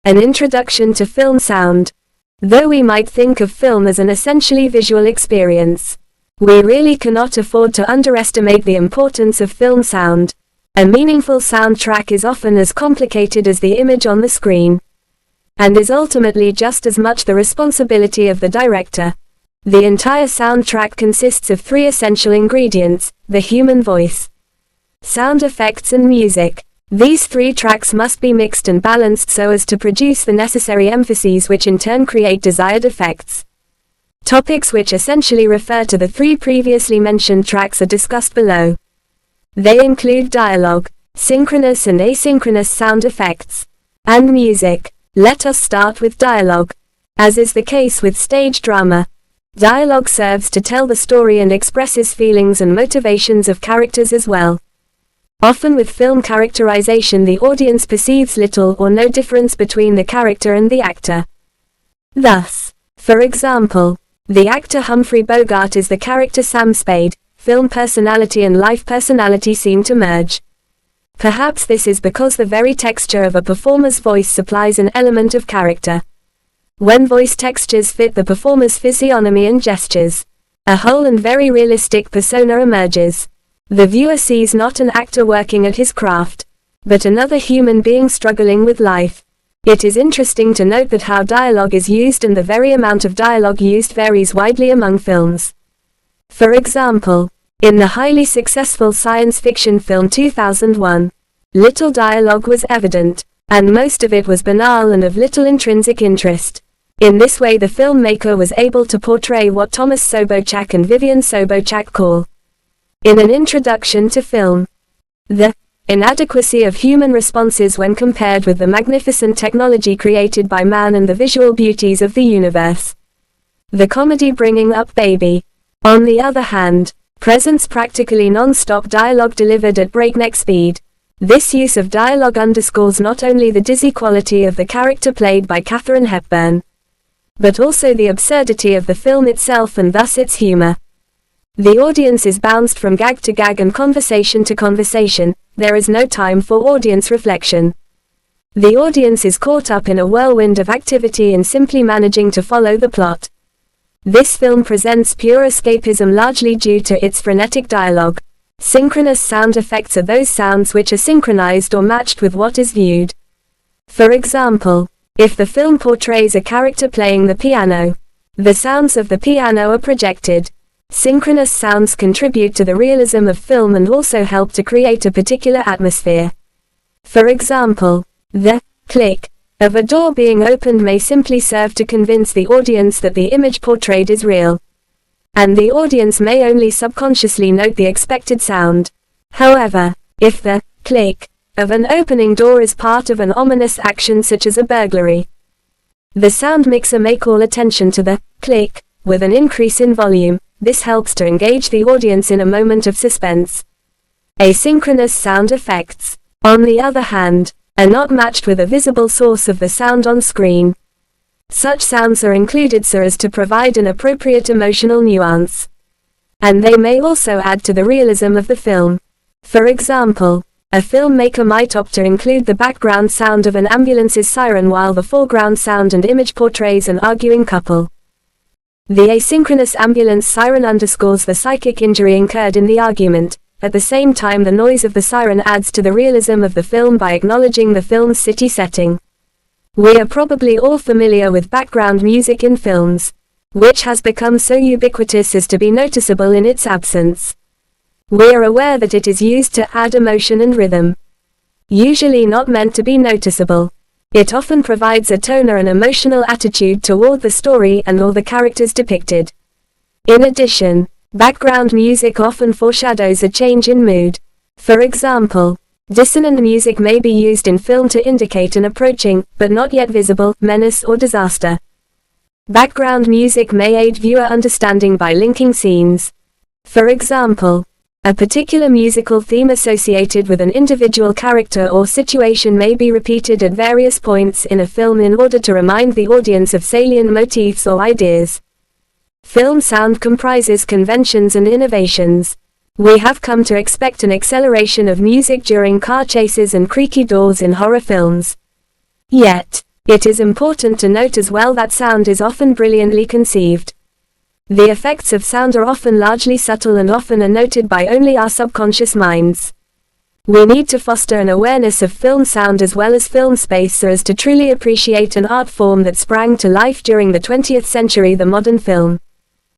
An introduction to film sound. Though we might think of film as an essentially visual experience, we really cannot afford to underestimate the importance of film sound. A meaningful soundtrack is often as complicated as the image on the screen, and is ultimately just as much the responsibility of the director. The entire soundtrack consists of three essential ingredients: the human voice, sound effects and music. These three tracks must be mixed and balanced so as to produce the necessary emphases which in turn create desired effects. Topics which essentially refer to the three previously mentioned tracks are discussed below. They include dialogue, synchronous and asynchronous sound effects, and music. Let us start with dialogue. As is the case with stage drama, dialogue serves to tell the story and expresses feelings and motivations of characters as well. Often with film characterization, the audience perceives little or no difference between the character and the actor. Thus, for example, the actor Humphrey Bogart is the character Sam Spade. Film personality and life personality seem to merge. Perhaps this is because the very texture of a performer's voice supplies an element of character. When voice textures fit the performer's physiognomy and gestures, a whole and very realistic persona emerges. The viewer sees not an actor working at his craft, but another human being struggling with life. It is interesting to note that how dialogue is used and the very amount of dialogue used varies widely among films. For example, in the highly successful science fiction film 2001, little dialogue was evident, and most of it was banal and of little intrinsic interest. In this way the filmmaker was able to portray what Thomas Sobchak and Vivian Sobchak call, in an introduction to film, the inadequacy of human responses when compared with the magnificent technology created by man and the visual beauties of the universe. The comedy Bringing Up Baby, on the other hand, presents practically non-stop dialogue delivered at breakneck speed. This use of dialogue underscores not only the dizzy quality of the character played by Katharine Hepburn, but also the absurdity of the film itself and thus its humor. The audience is bounced from gag to gag and conversation to conversation. There is no time for audience reflection. The audience is caught up in a whirlwind of activity and simply managing to follow the plot. This film presents pure escapism largely due to its frenetic dialogue. Synchronous sound effects are those sounds which are synchronized or matched with what is viewed. For example, if the film portrays a character playing the piano, the sounds of the piano are projected. Synchronous sounds contribute to the realism of film and also help to create a particular atmosphere. For example, the click of a door being opened may simply serve to convince the audience that the image portrayed is real, and the audience may only subconsciously note the expected sound. However, if the click of an opening door is part of an ominous action such as a burglary, the sound mixer may call attention to the click with an increase in volume. This helps to engage the audience in a moment of suspense. Asynchronous sound effects, on the other hand, are not matched with a visible source of the sound on screen. Such sounds are included so as to provide an appropriate emotional nuance, and they may also add to the realism of the film. For example, a filmmaker might opt to include the background sound of an ambulance's siren while the foreground sound and image portrays an arguing couple. The asynchronous ambulance siren underscores the psychic injury incurred in the argument. At the same time, the noise of the siren adds to the realism of the film by acknowledging the film's city setting. We are probably all familiar with background music in films, which has become so ubiquitous as to be noticeable in its absence. We are aware that it is used to add emotion and rhythm. Usually not meant to be noticeable, it often provides a tone or an emotional attitude toward the story and all the characters depicted. In addition, background music often foreshadows a change in mood. For example, dissonant music may be used in film to indicate an approaching, but not yet visible, menace or disaster. Background music may aid viewer understanding by linking scenes. For example, a particular musical theme associated with an individual character or situation may be repeated at various points in a film in order to remind the audience of salient motifs or ideas. Film sound comprises conventions and innovations. We have come to expect an acceleration of music during car chases and creaky doors in horror films. Yet, It is important to note as well that sound is often brilliantly conceived. The effects of sound are often largely subtle and often are noted by only our subconscious minds. We need to foster an awareness of film sound as well as film space so as to truly appreciate an art form that sprang to life during the 20th century, the modern film.